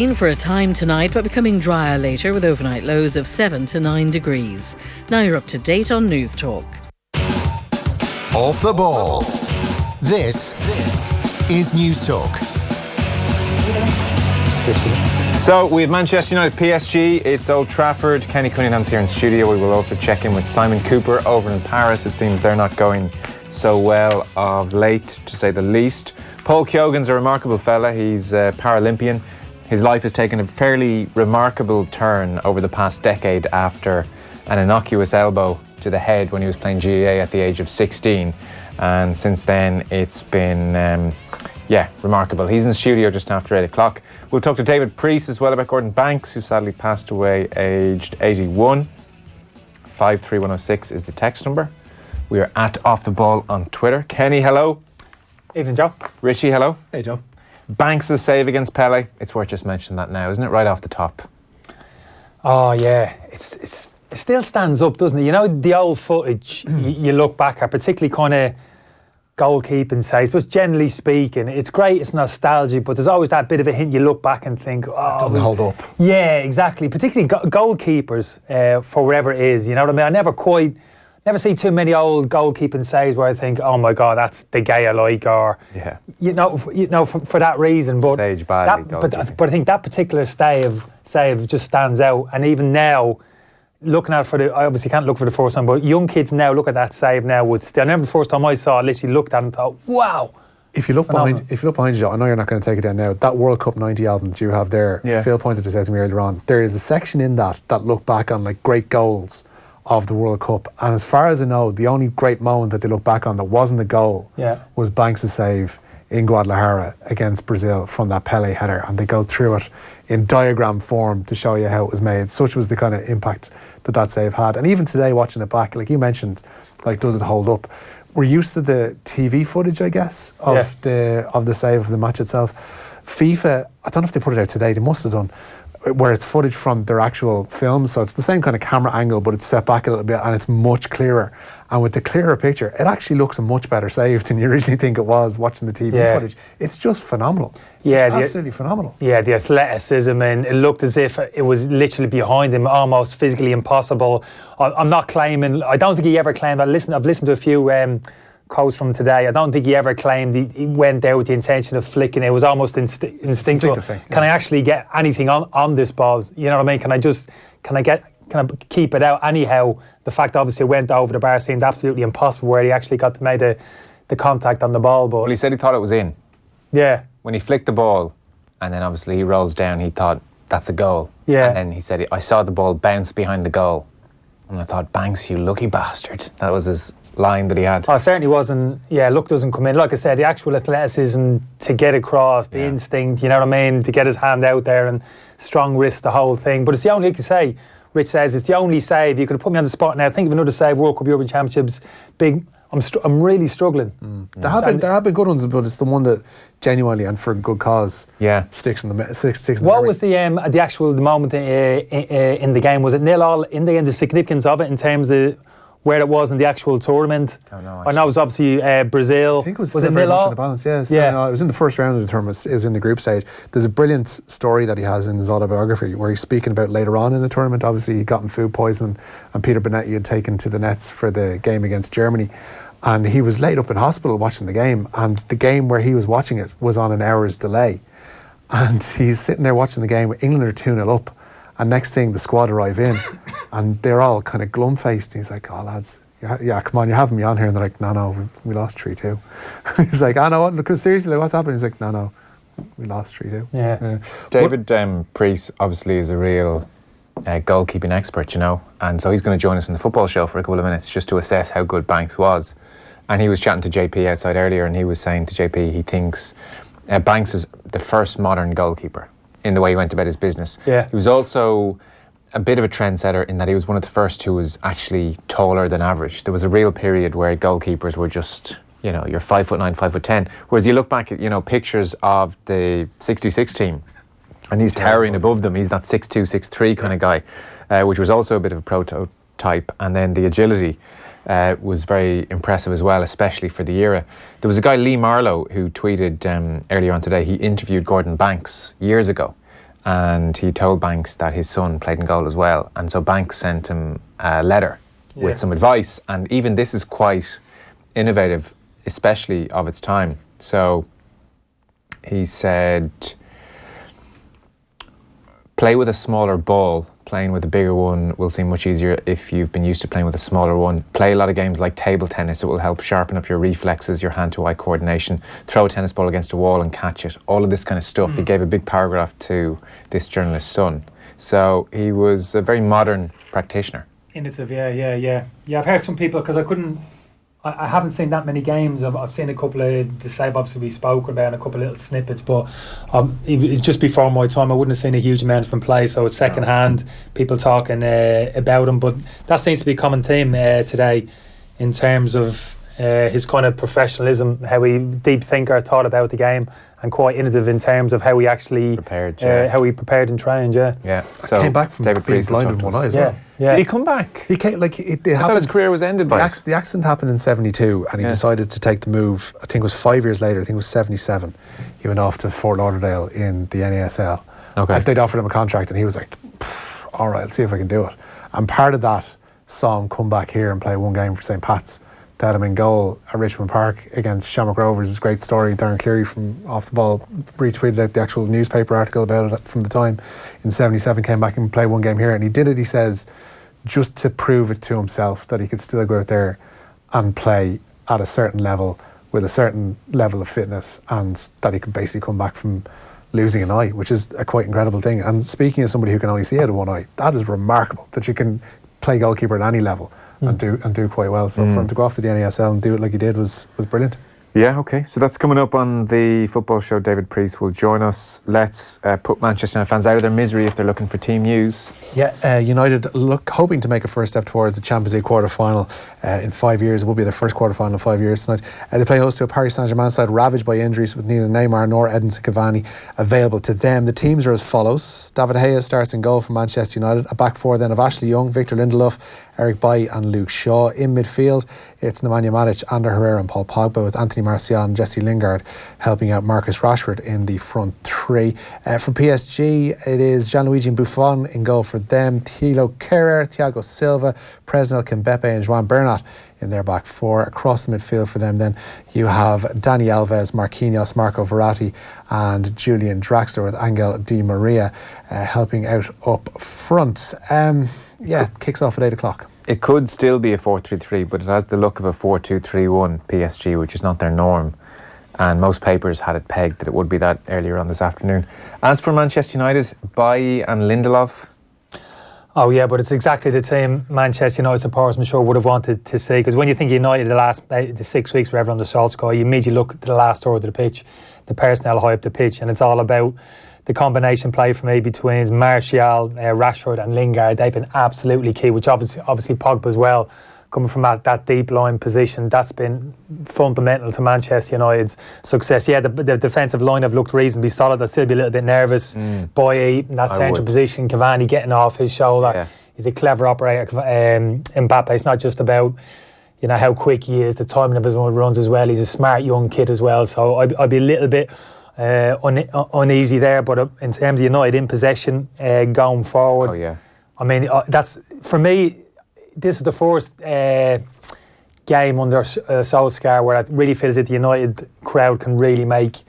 In for a time tonight, but becoming drier later with overnight lows of 7 to 9 degrees. Now you're up to date on News Talk. Off the ball. This is News Talk. So we have Manchester United PSG, it's Old Trafford. Kenny Cunningham's here in studio. We will also check in with Simon Cooper over in Paris. It seems they're not going so well of late, to say the least. Paul Keoghan's a remarkable fella. He's a Paralympian. His life has taken a fairly remarkable turn over the past decade after an innocuous elbow to the head when he was playing GAA at the age of 16. And since then, it's been, remarkable. He's in the studio just after 8 o'clock. We'll talk to David Priest as well about Gordon Banks, who sadly passed away aged 81. 53106 is the text number. We are at Off the Ball on Twitter. Kenny, hello. Evening, Joe. Richie, hello. Hey, Joe. Banks' save against Pele. It's worth just mentioning that now, isn't it? Right off the top. Oh, yeah. It still stands up, doesn't it? You know, the old footage you look back at, particularly kind of goalkeeping saves, but generally speaking, it's great, it's nostalgic, but there's always that bit of a hint you look back and think, oh, it doesn't hold up. Yeah, exactly. Particularly goalkeepers, for wherever it is. You know what I mean? I never see too many old goalkeeping saves where I think, oh my God, that's the guy I like, or you know, for that reason. But age badly, but I think that particular save just stands out. And even now, looking at it I obviously can't look for the first time, but young kids now look at that save now would still. I remember the first time I saw it, literally looked at it and thought, wow. If you look behind you, Joe, I know you're not going to take it down now. That World Cup '90 album that you have there, Phil pointed this out to me earlier on. There is a section in that look back on like great goals of the World Cup, and as far as I know, the only great moment that they look back on that wasn't a goal was Banks' save in Guadalajara against Brazil from that Pele header, and they go through it in diagram form to show you how it was made. Such was the kind of impact that save had. And even today, watching it back, like you mentioned, like, does it hold up? We're used to the TV footage, I guess, of the save of the match itself. FIFA, I don't know if they put it out today, they must have done, where it's footage from their actual films, so it's the same kind of camera angle, but it's set back a little bit and it's much clearer. And with the clearer picture, it actually looks a much better save than you originally think it was watching the TV footage. It's just phenomenal. Yeah, it's absolutely phenomenal. Yeah, the athleticism, and it looked as if it was literally behind him, almost physically impossible. I'm not claiming, I don't think he ever claimed, I've listened to a few quotes from today. I don't think he ever claimed he went there with the intention of flicking. It was almost instinctual. Can I actually get anything on this ball? You know what I mean? Can I keep it out? Anyhow, the fact obviously it went over the bar seemed absolutely impossible where he actually got to make the contact on the ball. But well, he said he thought it was in. Yeah. When he flicked the ball and then obviously he rolls down, he thought, that's a goal. Yeah. And then he said, I saw the ball bounce behind the goal. And I thought, Banks, you lucky bastard. That was his line that he had. Oh, it certainly wasn't. Yeah, luck doesn't come in. Like I said, the actual athleticism to get across, the instinct, you know what I mean, to get his hand out there and strong wrist, the whole thing. But it's the only, like you say, Rich says, it's the only save. You could have put me on the spot now. Think of another save, World Cup, European Championships, big. I'm really struggling. There have been good ones, but it's the one that genuinely and for good cause sticks in the What was the actual moment in the game? Was it 0-0 in the end? The significance of it in terms of where it was in the actual tournament? I know it was obviously Brazil. I think it was very much in the balance. It was in the first round of the tournament. It was in the group stage. There's a brilliant story that he has in his autobiography where he's speaking about later on in the tournament. Obviously, he'd gotten food poisoning and Peter Bonetti had taken to the nets for the game against Germany. And he was laid up in hospital watching the game. And the game where he was watching it was on an hour's delay. And he's sitting there watching the game with England are 2-0 up. And next thing, the squad arrive in, and they're all kind of glum-faced. And he's like, oh, lads, come on, you're having me on here. And they're like, no, we lost 3-2. He's like, oh, no, because seriously, what's happening? He's like, no, we lost 3-2. Yeah. David Priest obviously is a real goalkeeping expert, you know, and so he's going to join us in the football show for a couple of minutes just to assess how good Banks was. And he was chatting to JP outside earlier, and he was saying to JP he thinks Banks is the first modern goalkeeper in the way he went about his business. Yeah. He was also a bit of a trendsetter in that he was one of the first who was actually taller than average. There was a real period where goalkeepers were just, you know, you're 5'9", 5'10". Whereas you look back at, you know, pictures of the '66 team, and he's towering above them. He's that 6'2", 6'3" kind of guy, which was also a bit of a prototype. And then the agility was very impressive as well, especially for the era. There was a guy, Lee Marlowe, who tweeted earlier on today, he interviewed Gordon Banks years ago, and he told Banks that his son played in goal as well. And so Banks sent him a letter with some advice. And even this is quite innovative, especially of its time. So he said, play with a smaller ball. Playing with a bigger one will seem much easier if you've been used to playing with a smaller one. Play a lot of games like table tennis. It will help sharpen up your reflexes, your hand-to-eye coordination. Throw a tennis ball against a wall and catch it. All of this kind of stuff. He gave a big paragraph to this journalist's son. So he was a very modern practitioner. Innovative, yeah. I've heard some people, because I haven't seen that many games. I've seen a couple of the Save obviously we spoke about, and a couple of little snippets, but it's just before my time. I wouldn't have seen a huge amount from play, so it's second hand, people talking about him. But that seems to be a common theme today in terms of his kind of professionalism, how he deep thinker, thought about the game, and quite innovative in terms of how he actually prepared, how he prepared and trained. Yeah. So came back from David being Priest blind with one eye as well. Did he come back? He came it I thought his career was ended by it. The accident happened in 72, and he decided to take the move. I think it was 5 years later. I think it was 77. He went off to Fort Lauderdale in the NASL. Okay. And they'd offered him a contract, and he was like, "All right, I'll see if I can do it." And part of that saw him come back here and play one game for St. Pat's. They had him in goal at Richmond Park against Shamrock Rovers. It's a great story. Darren Cleary from Off the Ball retweeted out the actual newspaper article about it from the time. In 77, came back and played one game here, and he did it, he says, just to prove it to himself that he could still go out there and play at a certain level with a certain level of fitness, and that he could basically come back from losing an eye, which is a quite incredible thing. And speaking as somebody who can only see out of one eye, that is remarkable, that you can play goalkeeper at any level and do quite well. So for him to go off to the NASL and do it like he did was brilliant. Yeah, okay. So that's coming up on the football show. David Priest will join us. Let's put Manchester United fans out of their misery if they're looking for team news. Yeah, United hoping to make a first step towards the Champions League quarter-final in 5 years. It will be their first quarter-final in 5 years tonight. They play host to a Paris Saint-Germain side ravaged by injuries, with neither Neymar nor Edinson Cavani available to them. The teams are as follows. David Gea starts in goal for Manchester United. A back four then of Ashley Young, Victor Lindelof, Eric Bailly and Luke Shaw. In midfield, it's Nemanja Matic, Ander Herrera and Paul Pogba, with Anthony Martial and Jesse Lingard helping out Marcus Rashford in the front three. For PSG, it is Gianluigi Buffon in goal for them. Thilo Kehrer, Thiago Silva, Presnel Kimpembe and Joan Bernat in their back four. Across the midfield for them then you have Dani Alves, Marquinhos, Marco Verratti and Julian Draxler, with Angel Di Maria helping out up front. Kicks off at 8 o'clock. It could still be a 4-3-3, but it has the look of a 4-2-3-1 PSG, which is not their norm. And most papers had it pegged that it would be that earlier on this afternoon. As for Manchester United, Bailly and Lindelof. Oh yeah, but it's exactly the team Manchester United supporters, I'm sure, would have wanted to see. Because when you think United the 6 weeks were ever on the Solskjaer, you immediately look to the last third of the pitch, the personnel high up the pitch, and it's all about the combination play for me between Martial, Rashford and Lingard. They've been absolutely key, which obviously Pogba as well, coming from that deep line position, that's been fundamental to Manchester United's success. Yeah, the defensive line have looked reasonably solid. I'd still be a little bit nervous. Bailly in that central position, Cavani getting off his shoulder. Yeah. He's a clever operator. Mbappe, it's not just about how quick he is, the timing of his own runs as well. He's a smart young kid as well. So I'd be a little bit uneasy there, but in terms of United in possession going forward, I mean, that's for me. This is the first game under Solskjaer where I really feel as if the United crowd can really make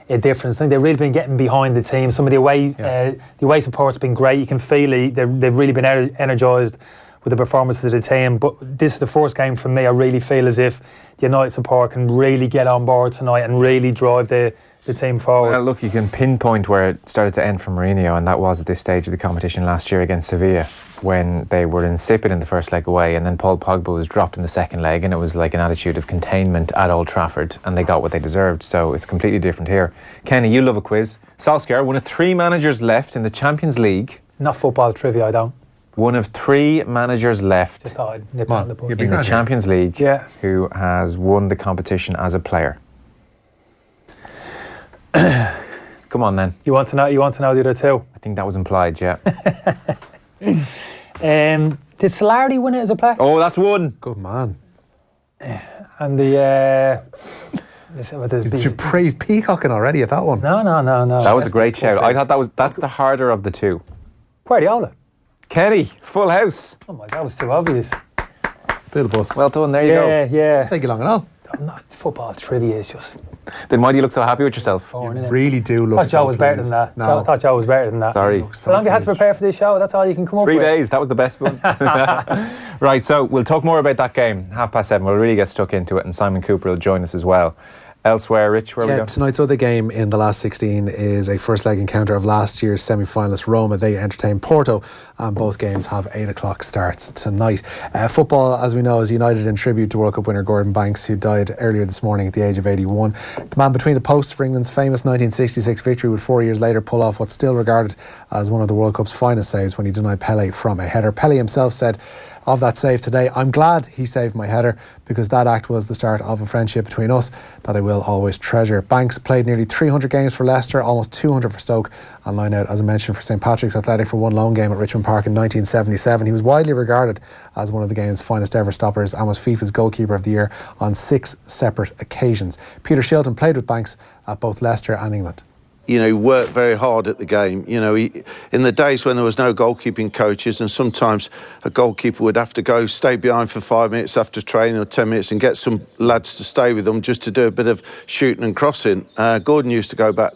a difference. I think they've really been getting behind the team. Some of the away support's been great. You can feel they've really been energised with the performances of the team. But this is the first game for me. I really feel as if the United support can really get on board tonight and really drive the team forward. Well, look, you can pinpoint where it started to end for Mourinho, and that was at this stage of the competition last year against Sevilla, when they were insipid in the first leg away, and then Paul Pogba was dropped in the second leg, and it was like an attitude of containment at Old Trafford, and they got what they deserved. So it's completely different here. Kenny, you love a quiz. Solskjaer, one of 3 managers left in the Champions League. Not football trivia, I don't. One of 3 managers left Just thought I'd nip on the board. in the Champions League who has won the competition as a player. Come on then. You want to know the other 2? I think that was implied, yeah. Did Solari win it as a player? Oh, that's 1. Good man. And the You praised peacocking already at that one. No. That was a great shout. I thought that's the harder of the two. Guardiola. Kenny, full house. Oh my, that was too obvious. Bit of bus. Well done, there you go. Yeah. Take you long enough. Football trivia is just... Then why do you look so happy with yourself? You really do look I thought Joe was better than that. No. I thought Joe was better than that. Sorry. How long have you had to prepare for this show? That's all you can come up 3 with. days, that was the best one. Right, so we'll talk more about that game, 7:30. We'll really get stuck into it, and Simon Cooper will join us as well. Elsewhere, Rich, where are we going? Tonight's other game in the last 16 is a first leg encounter of last year's semi-finalist Roma. They entertain Porto, and both games have 8 o'clock starts tonight. Football, as we know, is united in tribute to World Cup winner Gordon Banks, who died earlier this morning at the age of 81. The man between the posts for England's famous 1966 victory would 4 years later pull off what's still regarded as one of the World Cup's finest saves when he denied Pelé from a header. Pelé himself said of that save today, "I'm glad he saved my header because that act was the start of a friendship between us that I will always treasure." Banks played nearly 300 games for Leicester, almost 200 for Stoke, and lined out, as I mentioned, for St Patrick's Athletic for one lone game at Richmond Park in 1977. He was widely regarded as one of the game's finest ever stoppers and was FIFA's goalkeeper of the year on 6 separate occasions. Peter Shilton played with Banks at both Leicester and England. You know, he worked very hard at the game. You know, in the days when there was no goalkeeping coaches, and sometimes a goalkeeper would have to stay behind for 5 minutes after training or 10 minutes and get some lads to stay with them just to do a bit of shooting and crossing. Gordon used to go back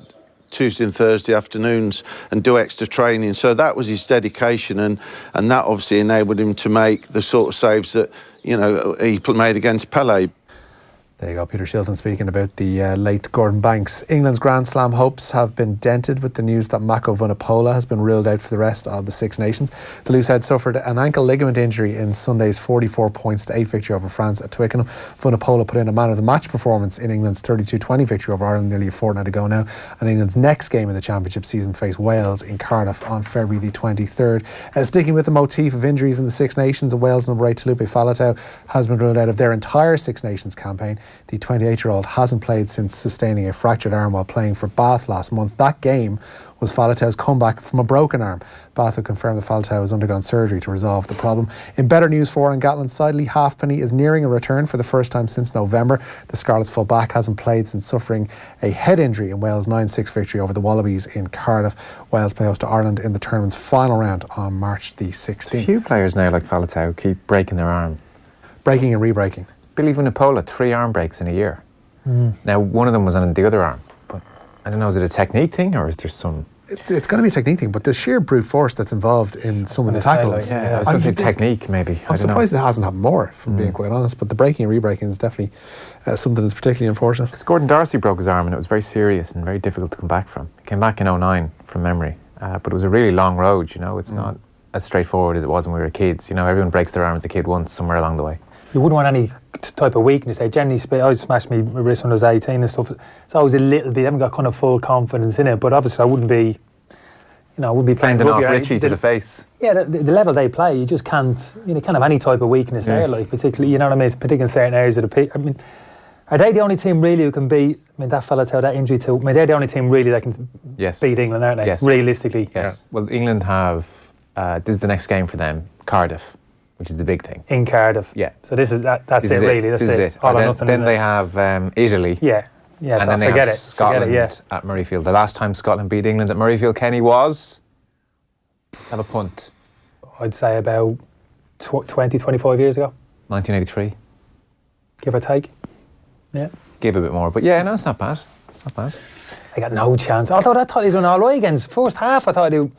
Tuesday and Thursday afternoons and do extra training. So that was his dedication, and that obviously enabled him to make the sort of saves that, you know, he made against Pelé. There you go, Peter Shilton speaking about the late Gordon Banks. England's Grand Slam hopes have been dented with the news that Mako Vunipola has been ruled out for the rest of the Six Nations. The loosehead suffered an ankle ligament injury in Sunday's 44-8 victory over France at Twickenham. Vunipola put in a man of the match performance in England's 32-20 victory over Ireland nearly a fortnight ago now, and England's next game in the championship season face Wales in Cardiff on February the 23rd. Sticking with the motif of injuries in the Six Nations, Wales number 8 Taulupe Faletau has been ruled out of their entire Six Nations campaign. The 28-year-old hasn't played since sustaining a fractured arm while playing for Bath last month. That game was Faletau's comeback from a broken arm. Bath have confirmed that Faletau has undergone surgery to resolve the problem. In better news for Aaron Gatland's side, Lee Halfpenny is nearing a return for the first time since November. The Scarlets full-back hasn't played since suffering a head injury in Wales' 9-6 victory over the Wallabies in Cardiff. Wales play host to Ireland in the tournament's final round on March the 16th. A few players now like Faletau keep breaking their arm. Breaking and re-breaking. Billy Vunipola, 3 arm breaks in a year. Now, one of them was on the other arm, but I don't know, is it a technique thing or is there some... It's going to be a technique thing, but the sheer brute force that's involved in some of the tackles. Yeah, I was going to say technique, maybe. I'm surprised it hasn't happened more, if I'm being quite honest, but the breaking and re-breaking is definitely something that's particularly unfortunate. Because Gordon Darcy broke his arm and it was very serious and very difficult to come back from. He came back in 2009 from memory, but it was a really long road, you know, it's not as straightforward as it was when we were kids. You know, everyone breaks their arm as a kid once somewhere along the way. You wouldn't want any type of weakness. They generally I smashed my wrist when I was 18 and stuff. It's always a little bit, I haven't got kind of full confidence in it, but obviously I wouldn't be playing off Richie to the face. Yeah, the level they play, you just can't, can't have any type of weakness there, like particularly, you know what I mean, particularly in certain areas of the pitch. I mean, are they the only team really who can beat, that fella to that injury to, they're the only team really that can beat England, aren't they? Yes. Realistically. Yes. Yeah. Well, England have, this is the next game for them, Cardiff, which is the big thing. In Cardiff. Yeah. So that's it really. That's it. All or nothing. Then they have Italy. Yeah. Yeah. And then they have Scotland at Murrayfield. The last time Scotland beat England at Murrayfield, Kenny, was... Have a punt. I'd say about 20, 25 years ago. 1983. Give or take. Yeah. Give a bit more. But yeah, no, it's not bad. It's not bad. They got no chance. Although I thought he was doing all right against first half. I thought he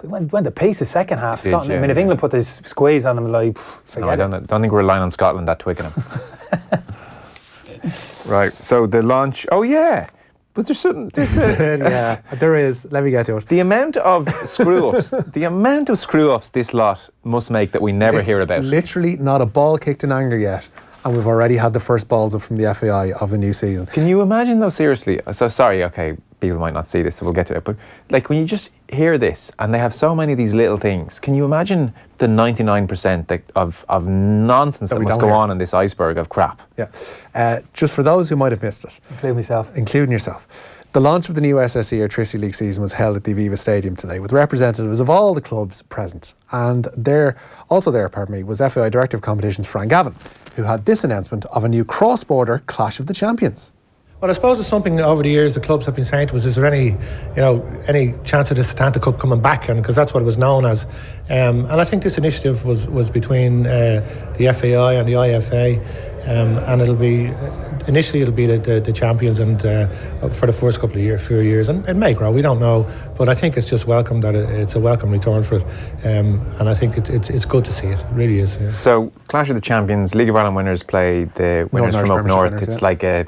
went to pieces second half. Scotland. I mean, if England put this squeeze on them, like, forget it. I don't think we're relying on Scotland at Twickenham. Right. So the launch. Oh yeah. Was there something? Yeah, there is. Let me get to it. The amount of screw-ups this lot must make that we never hear about. Literally not a ball kicked in anger yet, and we've already had the first balls up from the F.A.I. of the new season. Can you imagine though, seriously? So sorry, okay, people might not see this, so we'll get to it, but like when you just hear this and they have so many of these little things, can you imagine the 99% of nonsense that must go on in this iceberg of crap? Yeah. Just for those who might have missed it. Including yourself. The launch of the new SSE Electricity League season was held at the Aviva Stadium today with representatives of all the clubs present. And also there was F.A.I. Director of Competitions Fran Gavin, who had this announcement of a new cross-border Clash of the Champions. Well, I suppose it's something over the years the clubs have been saying to us, is there any chance of the Setanta Cup coming back? And because that's what it was known as. And I think this initiative was between the F.A.I. and the IFA. And it'll be the champions and for the first couple of few years, and it may grow, we don't know, but I think it's just welcome that it's a welcome return for it, and I think it's good to see it really is. Yeah. So Clash of the Champions, League of Ireland winners play the winners from up north. It's like a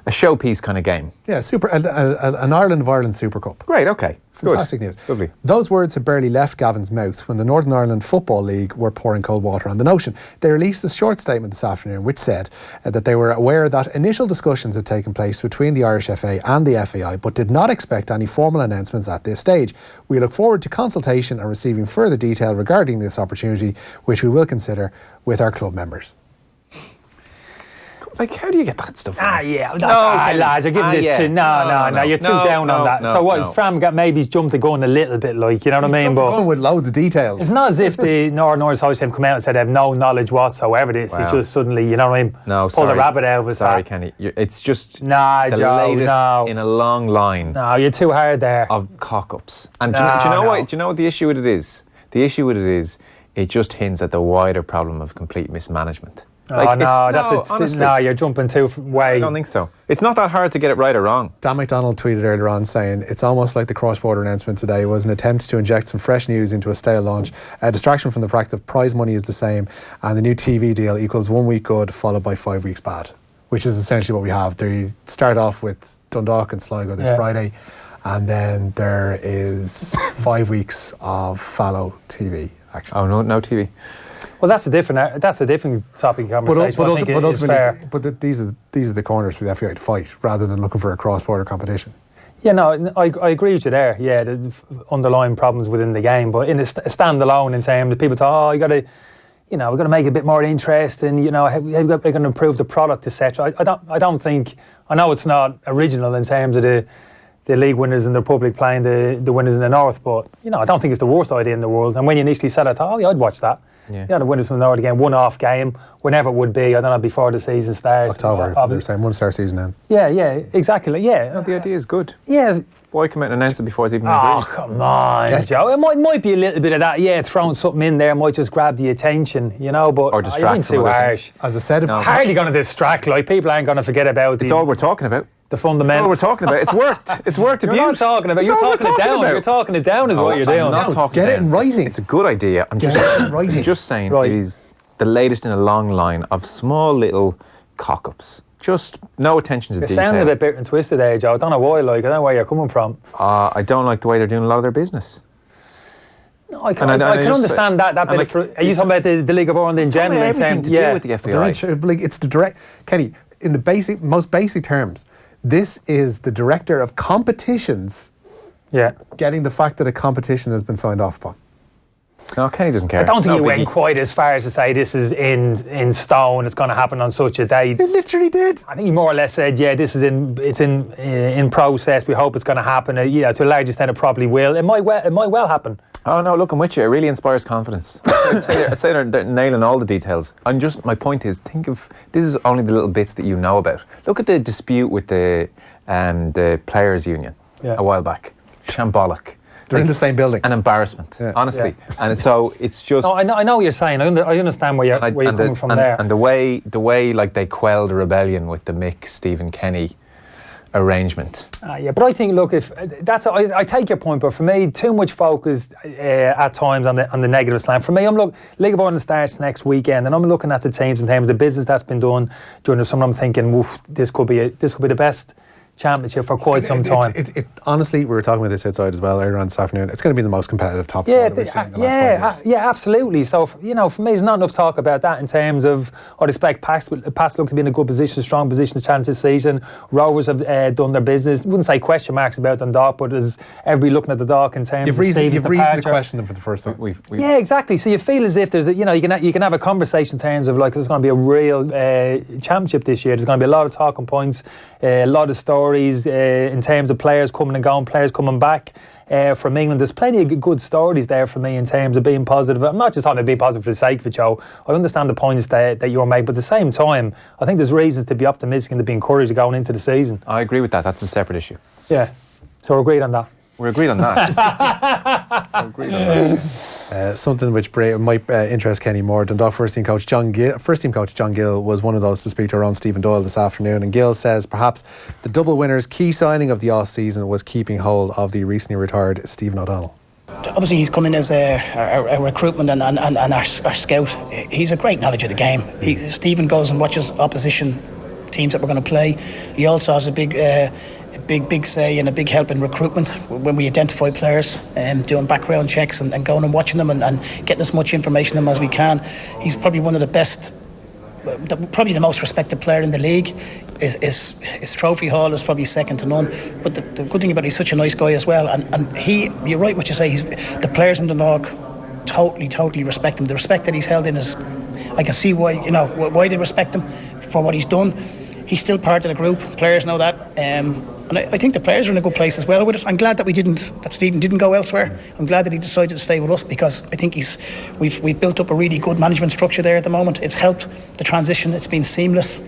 showpiece kind of game. Yeah, an Ireland of Ireland Super Cup. Great, okay. Fantastic news. Lovely. Those words had barely left Gavin's mouth when the Northern Ireland Football League were pouring cold water on the notion. They released a short statement this afternoon which said that they were aware that initial discussions had taken place between the Irish FA and the F.A.I, but did not expect any formal announcements at this stage. We look forward to consultation and receiving further detail regarding this opportunity, which we will consider with our club members. Like, how do you get that stuff? Lads, you're giving this to... No, you're too down on that. So what, Fram maybe he's jumped the gun a little bit, like, you know what I mean? But with loads of details. It's not as if the Northern Irish House have come out and said they have no knowledge whatsoever this. It's just suddenly, you know what I mean? Pull the rabbit out of his hat. Sorry, Kenny. It's just Joe, latest in a long line. No, you're too hard there. Of cock-ups. And do you know what? Do you know what the issue with it is? The issue with it is, it just hints at the wider problem of complete mismanagement. You're jumping too way. I don't think so. It's not that hard to get it right or wrong. Dan McDonald tweeted earlier on saying it's almost like the cross-border announcement today was an attempt to inject some fresh news into a stale launch, a distraction from the fact that prize money is the same and the new TV deal equals 1 week good followed by 5 weeks bad, which is essentially what we have. They start off with Dundalk and Sligo this Friday, and then there is 5 weeks of fallow TV action. Oh, no TV. Well, that's a different topic of conversation. But these are the corners for the FAI to fight, rather than looking for a cross-border competition. Yeah, no, I agree with you there. Yeah, the underlying problems within the game, but in a standalone, in saying that people talk, we've got to make it a bit more interesting. We're going to improve the product, etc. I don't think. I know it's not original in terms of the league winners in the Republic playing the winners in the North, but I don't think it's the worst idea in the world. And when you initially said it, I thought, I'd watch that. Yeah. The winners from the North again, one-off game, whenever it would be. I don't know, before the season starts. October, they're saying once our season ends. Yeah, exactly. Yeah. No, the idea is good. Yeah. Why come out and announce it before it's even agreed? Oh, come on, Joe. It might be a little bit of that. Yeah, throwing something in there might just grab the attention, but or distract too harsh. As I said, hardly going to distract. Like, people aren't going to forget about it's all we're talking about. The fundamental. That's what we're talking about. It's worked. It's worked. You're not talking about. You're talking it down. You're talking it down is what you're doing. I'm not talking Get it in writing. It's a good idea. I'm just saying it is the latest in a long line of small little cock-ups. Just no attention to detail. You're sounding a bit bitter and twisted there, Joe. I don't know why. I don't know where you're coming from. I don't like the way they're doing a lot of their business. No, I can understand that bit. Are you talking about the League of Ireland in general? Everything to do with the F.A.I. It's the direct, Kenny. In the most basic terms, this is the director of competitions. Yeah. Getting the fact that a competition has been signed off upon. No, Kenny doesn't care. I don't think he went quite as far as to say this is in stone. It's going to happen on such a day. He literally did. I think he more or less said, this is in process. We hope it's going to happen. To a large extent, it probably will. It might well happen. Oh no, look, I'm with you. It really inspires confidence. I'd say they're nailing all the details. My point is, think of this is only the little bits that you know about. Look at the dispute with the players' union a while back. Shambolic. They're in the same building. An embarrassment, honestly. Yeah. And so it's just. No, I know what you're saying. I understand where you're coming from there. And the way like they quelled the rebellion with the Mick Stephen Kenny arrangement. But I think, look, if that's, I take your point, but for me, too much focus at times on the negative slant. For me, League of Ireland starts next weekend, and I'm looking at the teams in terms of the business that's been done during the summer. I'm thinking, this could be the best championship for quite some time. Honestly, we were talking about this outside as well earlier on this afternoon. It's going to be the most competitive top four that we've seen in the last 5 years. Yeah, absolutely. So, for me, there's not enough talk about that in terms of, I'd expect Pats look to be in a good position, strong position to challenge this season. Rovers have done their business. Wouldn't say question marks about Dundalk, but there's everybody looking at the Dundalk in terms of Steve's You've reason to question them for the first time. Yeah, exactly. So you feel as if there's you can have a conversation in terms of like there's going to be a real championship this year. There's going to be a lot of talking points, a lot of stories. stories in terms of players coming and going, players coming back from England. There's plenty of good stories there for me in terms of being positive. I'm not just talking about being positive for the sake of it, Joe. I understand the points that you're making, but at the same time, I think there's reasons to be optimistic and to be encouraged going into the season. I agree with that. That's a separate issue. Yeah, so we're agreed on that. We're agreed on that. We're agreed on that. Something which might interest Kenny more. Dundalk first team coach John Gill was one of those to speak to around Stephen Doyle this afternoon, and Gill says perhaps the double winner's key signing of the off season was keeping hold of the recently retired Stephen O'Donnell. Obviously he's come in as a recruitment and our scout. He's a great knowledge of the game. Stephen goes and watches opposition teams that we're going to play. He also has a big say and a big help in recruitment when we identify players and doing background checks and going and watching them and getting as much information on them as we can. He's probably one of the best, probably the most respected player in the league. His trophy haul is probably second to none, but the good thing about it, he's such a nice guy as well, and you're right what you say, the players in the Nog totally respect him. The respect that he's held in is, I can see why they respect him for what he's done. He's still part of the group, players know that, and I think the players are in a good place as well with it. I'm glad that Stephen didn't go elsewhere. I'm glad that he decided to stay with us, because I think we've built up a really good management structure there at the moment. It's helped the transition, it's been seamless.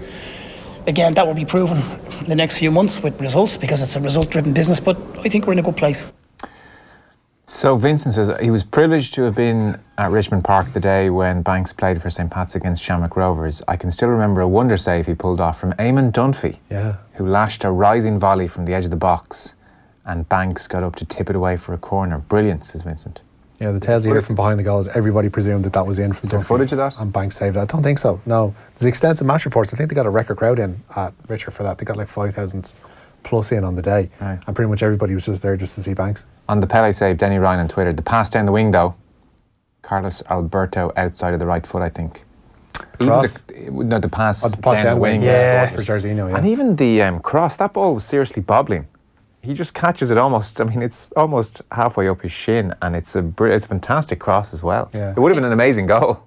Again, that will be proven in the next few months with results, because it's a result-driven business, but I think we're in a good place. So Vincent says he was privileged to have been at Richmond Park the day when Banks played for St. Pat's against Shamrock Rovers. I can still remember a wonder save he pulled off from Eamon Dunphy, who lashed a rising volley from the edge of the box, and Banks got up to tip it away for a corner. Brilliant, says Vincent. Yeah, the tales you hear from behind the goals, everybody presumed that was in from Dunphy. Is there footage of that? And Banks saved it. I don't think so, no. There's extensive match reports. I think they got a record crowd in at Richard for that. They got like 5,000 plus in on the day. Right. And pretty much everybody was just there just to see Banks. On the Pele save, Denny Ryan on Twitter. The pass down the wing, though, Carlos Alberto outside of the right foot, I think. Cross? The pass down the wing. Yeah. For Jairzinho, yeah. And even the cross, that ball was seriously bobbling. He just catches it it's almost halfway up his shin, and it's a fantastic cross as well. Yeah. It would have been an amazing goal.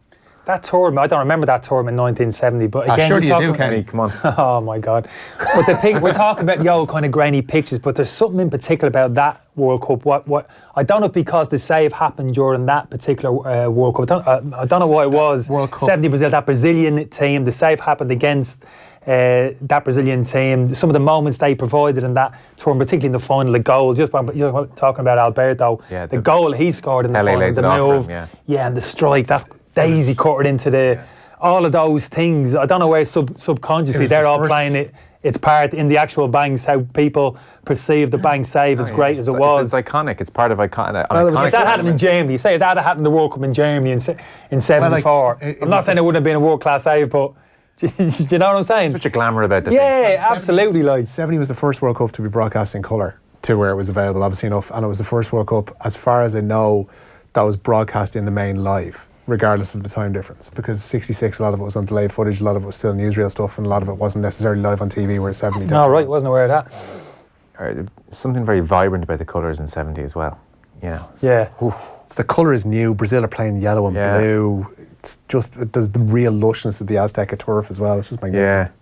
That tournament, I don't remember that tournament in 1970, but again, surely you do, Kenny, come on. Oh my God. But the thing, we're talking about the old kind of grainy pictures, but there's something in particular about that World Cup. What I don't know if because the save happened during that particular World Cup. I don't know what it was. World Cup. 70 Brazil, that Brazilian team, the save happened against that Brazilian team. Some of the moments they provided in that tournament, particularly in the final, the goals, you're talking about Alberto, the goal he scored in the final, the move, and the strike, that daisy cutted into all of those things. I don't know where subconsciously they're all playing it. It's part in the actual Banks, how people perceive the Banks save as great as it was. It's iconic. It's part of iconic. If that happened in Germany, say if that happened in the World Cup in Germany in 74, I'm not saying it wouldn't have been a world-class save, but do you know what I'm saying? Such a glamour about that. Yeah, absolutely. 70 was the first World Cup to be broadcast in colour to where it was available, obviously enough, and it was the first World Cup, as far as I know, that was broadcast in the main live, regardless of the time difference, because 66, a lot of it was on delayed footage, a lot of it was still newsreel stuff, and a lot of it wasn't necessarily live on TV, whereas 70 no, right, wasn't aware of that. Something very vibrant about the colours in 70 as well. Yeah. It's the colour is new. Brazil are playing yellow and blue. It's just, there's the real lushness of the Azteca turf as well. It's just magnificent.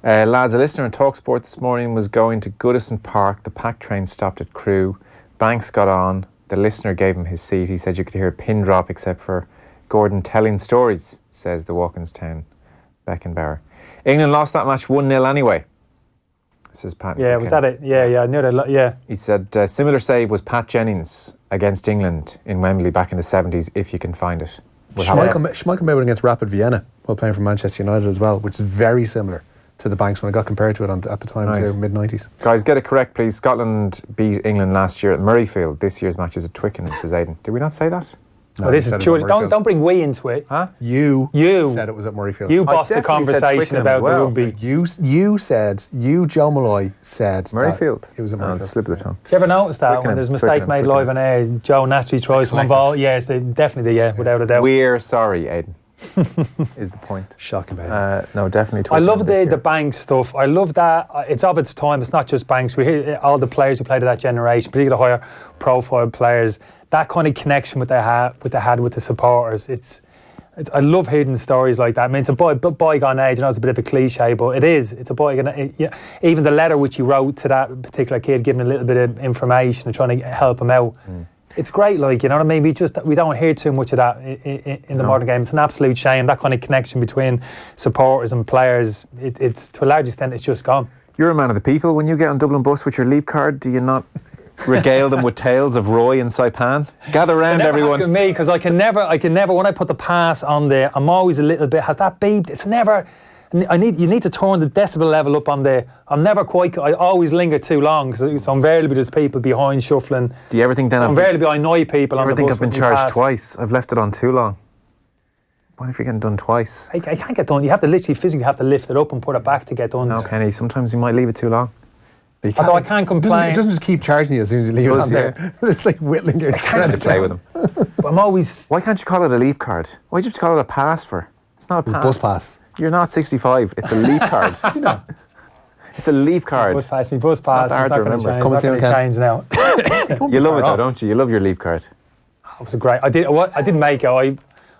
Yeah. Lads, a listener on TalkSport this morning was going to Goodison Park. The pack train stopped at Crewe. Banks got on. The listener gave him his seat. He said you could hear a pin drop except for Gordon telling stories, says the Walkinstown Beckenbauer. England lost that match 1-0 anyway, says Pat. Yeah, was that it? Yeah, I knew that. Yeah. He said similar save was Pat Jennings against England in Wembley back in the 70s, if you can find it. Schmeichel made one against Rapid Vienna while playing for Manchester United as well, which is very similar to the Banks when it got compared to it at the time too, mid-90s. Guys, get it correct, please. Scotland beat England last year at Murrayfield. This year's match is at Twickenham, says Aidan. Did we not say that? No, this is purely. Don't bring we into it. Huh? You said it was at Murrayfield. You bossed the conversation about the rugby. You, Joe Molloy, said Murrayfield. It was at Murrayfield. Slip of the tongue. Do you ever notice that when there's a mistake made live on air, Joe naturally tries to involve? Yes, they definitely, without a doubt. We're sorry, Aidan. Is the point. Shocking, baby. No, definitely. I love the Banks stuff. I love that. It's of its time. It's not just Banks. We hear all the players who played at that generation, particularly the higher profile players. That kind of connection with they had with the supporters. I love hearing stories like that. I mean, it's a bygone age. I know it's a bit of a cliche, but it is. It's a bygone. Even the letter which he wrote to that particular kid, giving a little bit of information and trying to help him out. It's great, like, you know what I mean? We don't hear too much of that in the modern game. It's an absolute shame. That kind of connection between supporters and players, it's to a large extent, it's just gone. You're a man of the people. When you get on Dublin bus with your leap card, do you not regale them with tales of Roy and Saipan? Gather round, everyone. With me, because I can never. When I put the pass on there, I'm always a little bit. Has that beeped? It's never. You need to turn the decibel level up on there. I'm never quite. I always linger too long, so invariably there's people behind shuffling. Do you ever think then? Invariably I annoy people on the bus. Do you ever think I've been charged twice? I've left it on too long. What if you're getting done twice? I can't get done. You have to literally physically have to lift it up and put it back to get done. No, Kenny. Sometimes you might leave it too long. Although I can't complain. It doesn't just keep charging you as soon as you leave it on there. It's like whittling your credit. Play with them. But I'm always. Why can't you call it a leap card? Why do you have to call it a pass for? It's not a pass. Bus pass. You're not 65. It's a leap card. It's a leap card. Bus pass. Bus pass. It's not hard to remember. It's not going to change now. You love it though, don't you? You love your leap card. It was great. I didn't make it.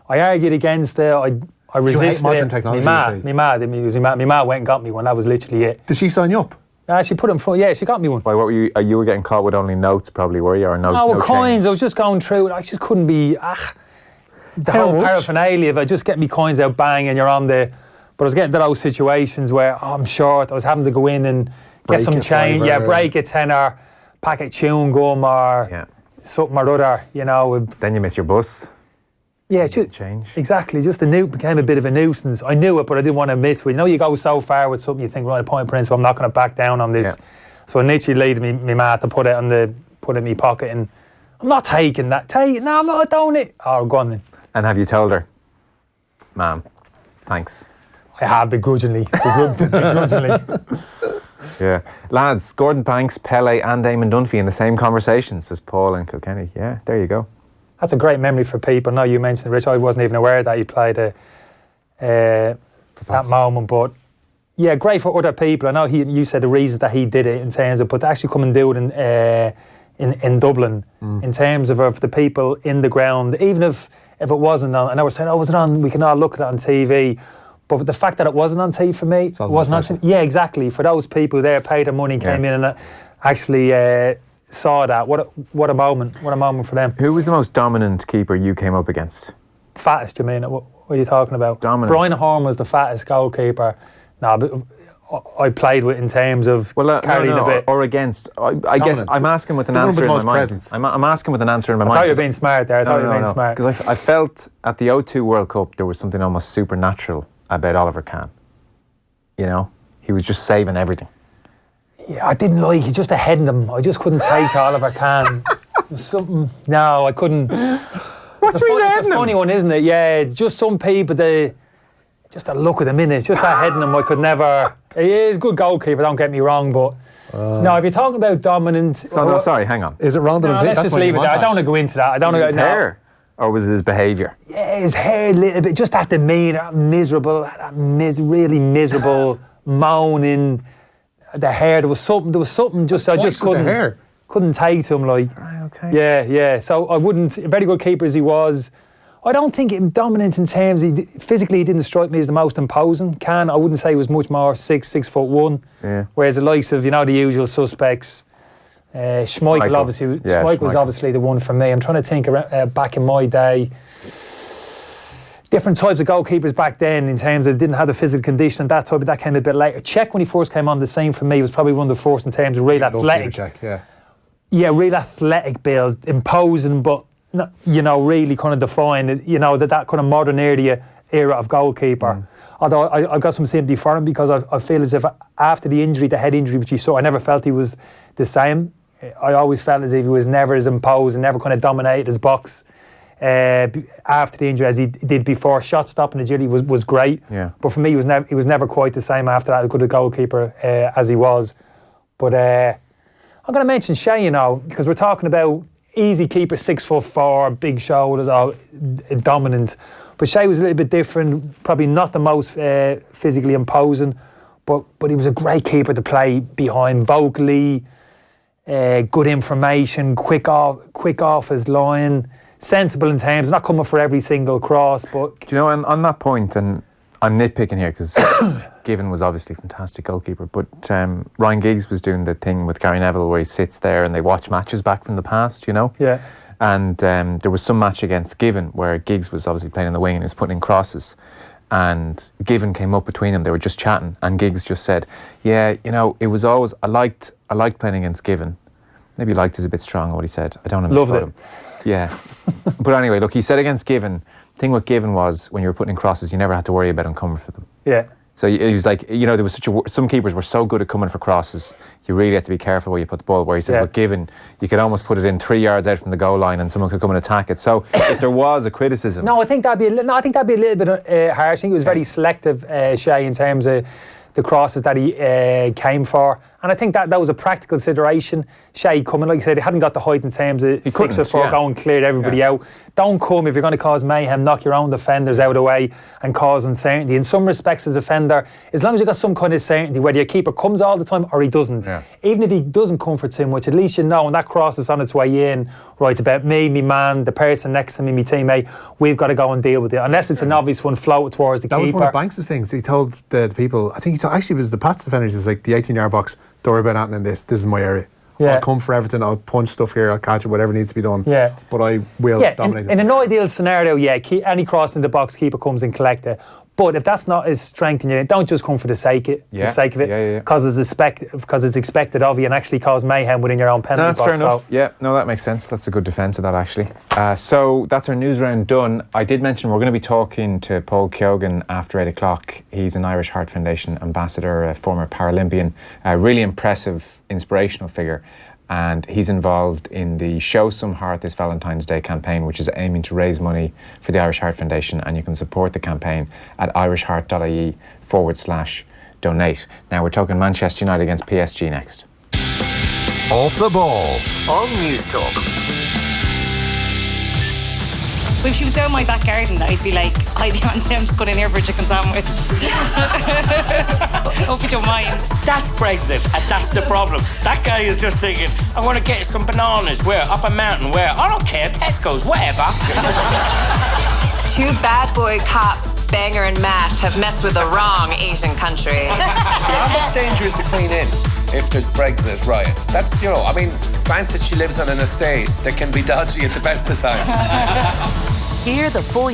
I argued against it. I resisted. You hate modern technology. My ma went and got me one. That was literally it. Did she sign you up? She put it in front. Yeah, she got me one. Why? What were you? You were getting caught with only notes, probably, were you? Or no coins. Change? I was just going through it. I just couldn't be. The whole paraphernalia of it. Just get me coins out, bang, and you're on there. But I was getting to those situations where I'm short. I was having to go in and get some change. Yeah, break a tenner, pack of chewing gum or something or other. You know. Then you miss your bus. Yeah, it's just, change. Exactly. Just became a bit of a nuisance. I knew it, but I didn't want to admit to it. You know, you go so far with something, you think, right, point principle, I'm not going to back down on this. Yeah. So I literally laid me mat to put it in my pocket, and I'm not taking that. No, I'm not doing it. Oh, go on then. And have you told her, ma'am, thanks? I have begrudgingly. Yeah. Lads, Gordon Banks, Pele and Eamon Dunphy in the same conversation, says Paul and Kilkenny. Yeah, there you go. That's a great memory for people. Now you mentioned Rich, I wasn't even aware that he played that moment, but yeah, great for other people. I know you said the reasons that he did it in terms of, but to actually come and do it in Dublin, in terms of the people in the ground, even if it wasn't on, and I was saying, was it on? We can all look at it on TV. But the fact that it wasn't on TV for me, wasn't on. Yeah, exactly. For those people there, paid their money, came in and actually saw that. What a moment! What a moment for them. Who was the most dominant keeper you came up against? Fattest, you mean? What are you talking about? Dominant. Brian Horn was the fattest goalkeeper. No, but I played with in terms of carrying a bit. Or against. I guess I'm asking with an answer in my mind. I'm asking with an answer in my mind. I thought you were being smart there. I thought you were being smart. Because I felt at the O2 World Cup there was something almost supernatural about Oliver Kahn. You know, he was just saving everything. Yeah, I didn't like. He just ahead of him. I just couldn't take to Oliver Kahn. Something. No, I couldn't. What's it's a funny one, isn't it? Yeah, just some people. Just a look at him in it. Just that head in him. I could never. He is a good goalkeeper. Don't get me wrong, but no. If you're talking about dominant. So sorry. Hang on. Is it wrong that no, let's just leave it there. I don't want to go into that. I don't want to his hair. Or was it his behaviour? Yeah, his hair a little bit. Just that demeanour, miserable, really miserable, moaning. The hair, there was something just I just couldn't take to him, like. Right, okay. Yeah. So I wouldn't. A very good keeper as he was, I don't think him dominant in terms. Physically, he didn't strike me as the most imposing. I wouldn't say he was much more 6'1". Yeah. Whereas the likes of the usual suspects, Schmeichel obviously. Yeah, Schmeichel was obviously the one for me. I'm trying to think back in my day. Different types of goalkeepers back then in terms of didn't have the physical condition and that type, but that came a bit later. Czech, when he first came on the scene for me, was probably one of the first in terms of real athletic. Czech, yeah, real athletic build, imposing, but really kind of defined. That kind of modern era of goalkeeper. Although I got some sympathy for him because I feel as if after the injury, the head injury which he saw, I never felt he was the same. I always felt as if he was never as imposing, never kind of dominated his box. After the injury as he did before. Shot stopping agility was great, but for me he was never quite the same after that, as good a goalkeeper as he was. But I'm going to mention Shea, because we're talking about easy keeper, 6'4", big shoulders, all dominant. But Shea was a little bit different, probably not the most physically imposing, but he was a great keeper to play behind, vocally, good information, quick off his line, sensible in terms, not coming for every single cross. But do you know, on that point, and I'm nitpicking here because Given was obviously a fantastic goalkeeper, but Ryan Giggs was doing the thing with Gary Neville where he sits there and they watch matches back from the past, you know? Yeah. And there was some match against Given where Giggs was obviously playing in the wing and he was putting in crosses. And Given came up between them. They were just chatting, and Giggs just said, "Yeah, you know, it was always I liked playing against Given." Maybe liked is a bit strong. What he said, I don't understand him. Yeah, but anyway, look, he said against Given. The thing with Given was when you were putting in crosses, you never had to worry about him coming for them. Yeah. So he was like, you know, there was some keepers were so good at coming for crosses, you really had to be careful where you put the ball. Where he says, with Given, you could almost put it in 3 yards out from the goal line, and someone could come and attack it. So if there was a criticism, I think that'd be a little bit harsh. I think he was very selective, Shay, in terms of the crosses that he came for. And I think that was a practical consideration. Shay coming, like you said, he hadn't got the height in terms of 6'4", going cleared everybody out. Don't come if you're going to cause mayhem, knock your own defenders out of the way and cause uncertainty. In some respects, as a defender, as long as you've got some kind of certainty, whether your keeper comes all the time or he doesn't, even if he doesn't come for too much, at least you know when that cross is on its way in, right, it's about me man, the person next to me, my teammate, we've got to go and deal with it. Unless it's an obvious one floated towards the keeper. That was one of Banks' things. He told the people, I think actually it was the Pats defenders, it's like the 18-yard box, don't worry about anything in this is my area. I'll come for everything, I'll punch stuff here, I'll catch it, whatever needs to be done. Yeah. But I will dominate in an ideal scenario, any cross in the box, keeper comes and collect it. But if that's not his strength in you, don't just come for the sake of it, because it's expected of you, and actually cause mayhem within your own penalty box. That's fair enough. Yeah, no, that makes sense. That's a good defence of that, actually. So that's our news round done. I did mention we're going to be talking to Paul Keoghan after 8 o'clock. He's an Irish Heart Foundation ambassador, a former Paralympian, a really impressive, inspirational figure. And he's involved in the Show Some Heart This Valentine's Day campaign, which is aiming to raise money for the Irish Heart Foundation, and you can support the campaign at irishheart.ie/donate. Now we're talking Manchester United against PSG next. Off the Ball on News Talk. Well, if she was down my back garden, I'd be like, I'm just going in here for a chicken sandwich. Hope you don't mind. That's Brexit, and that's the problem. That guy is just thinking, I want to get some bananas. Where? Up a mountain. Where? I don't care. Tesco's, whatever. Two bad boy cops, Banger and Mash, have messed with the wrong Asian country. How much danger is the Queen in if there's Brexit riots? That's, granted she lives on an estate that can be dodgy at the best of times. Hear the full